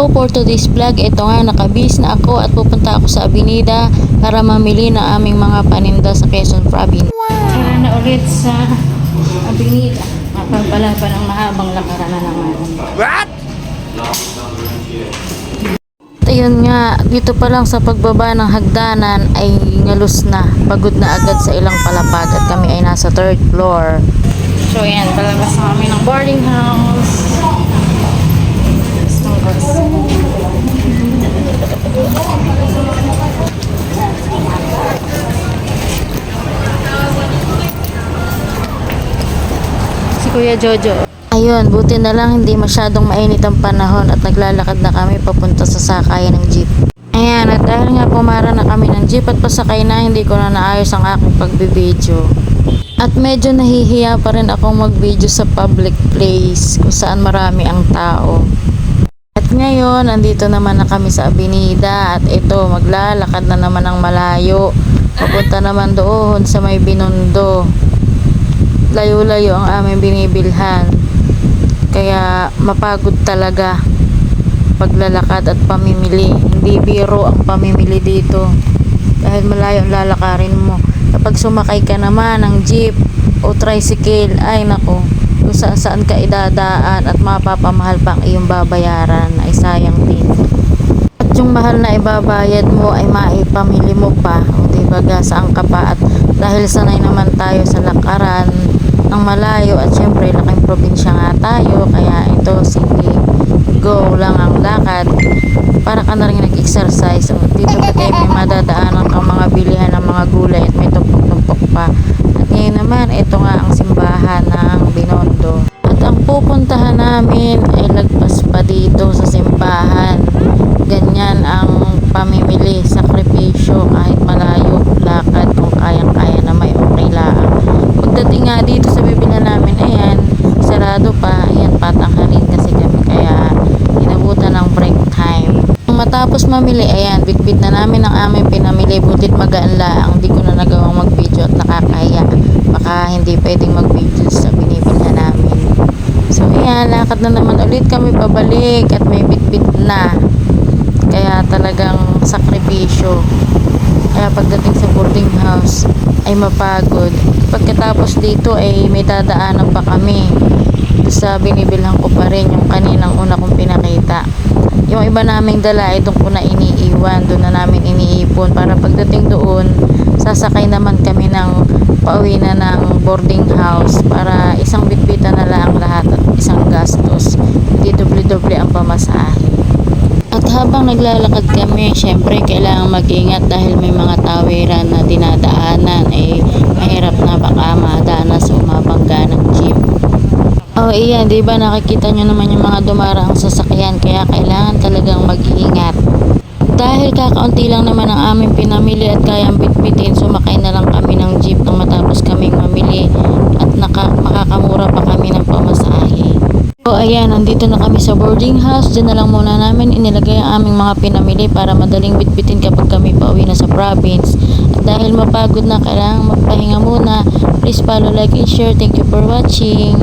So for today's vlog, ito nga nakabis na ako at pupunta ako sa Avenida para mamili ng aming mga paninda sa Quezon Province. Tara na ulit sa Avenida. Mapagpalaban ng mahabang lakaran na naman. What? Ayun nga, dito pa lang sa pagbaba ng hagdanan ay ngalus na. Pagod na agad sa ilang palapag at kami ay nasa 3rd floor. So ayan, palabas na kami ng boarding house. Si Kuya Jojo. Ayun, buti na lang hindi masyadong mainit ang panahon at naglalakad na kami papunta sa sakayan ng jeep. Ayan, at dahil nga pumara na kami ng jeep at pasakay na, hindi ko na naayos ang aking pagbibideo. At medyo nahihiya pa rin akong mag-video sa public place kung saan marami ang tao. At ngayon, andito naman na kami sa Avenida at ito, maglalakad na naman ang malayo. Papunta naman doon sa may Binondo. Layo-layo ang aming binibilhan. Kaya mapagod talaga paglalakad at pamimili. Hindi biro ang pamimili dito. Dahil malayo ang lalakarin mo. Kapag sumakay ka naman ng jeep o tricycle, ay nako, kung saan ka idadaan at mapapamahal pa ang iyong babayaran, ay sayang din. At yung mahal na ibabayad mo ay maipamili mo pa, o diba, saan ka pa. At dahil sanay naman tayo sa lakaran ng malayo at syempre laking probinsya nga tayo, kaya ito, sige, go lang ang lakad para ka na rin nag-exercise. O dito pati may madadaanan kang mga bilihan ng mga gulay at may tumpok-tumpok pa. At ngayon naman, ito nga ang simbahan ng Binondo. At ang pupuntahan namin ay lagpas pa dito sa simbahan. Ganyan ang pamimili, sakripisyo, kahit malayo, lakad, kung kayang-kaya na may okay lang. Pagdating nga dito sa bibila namin, ayan, sarado pa, ayan, patanghalin kasi kami, kaya inabutan ng break time. Matapos mamili, ayan, bitbit na namin ang aming pinamili, butit magaan lang, hindi ko na nagawang mag-video at nakakahiya, baka hindi pwedeng mag-video sa binibilhan namin. So ayan, lakad na naman ulit kami pabalik at may bitbit na, kaya talagang sakripisyo. Kaya pagdating sa boarding house ay mapagod. Pagkatapos dito ay may dadaanan pa kami. Sa binibilhan ko pa rin yung kaninang una kong pinakita. Yung iba naming dala ay doon ko na iniiwan, doon na namin iniipon para pagdating doon sasakay naman kami ng pauwi na ng boarding house para isang bitbitan na lang lahat at isang gastos, hindi doble-doble ang pamasahe. At habang naglalakad kami, syempre kailangan mag-ingat dahil may mga tawiran na dinadaanan, mahirap na baka madanas o mabangga ng jeep. Oh, iyan, di ba nakikita nyo naman yung mga dumaraang sasakyan, kaya kailangan talagang mag-iingat. Dahil kakaunti lang naman ang aming pinamili at kayang bitbitin, sumakay na lang kami ng jeep nang matapos kaming mamili at makakamura pa kami ng pamasahe. So ayan, nandito na kami sa boarding house. Diyan na lang muna namin inilagay ang aming mga pinamili para madaling bitbitin kapag kami pauwi na sa province. At dahil mapagod na, kailangan magpahinga muna. Please follow, like, and share. Thank you for watching.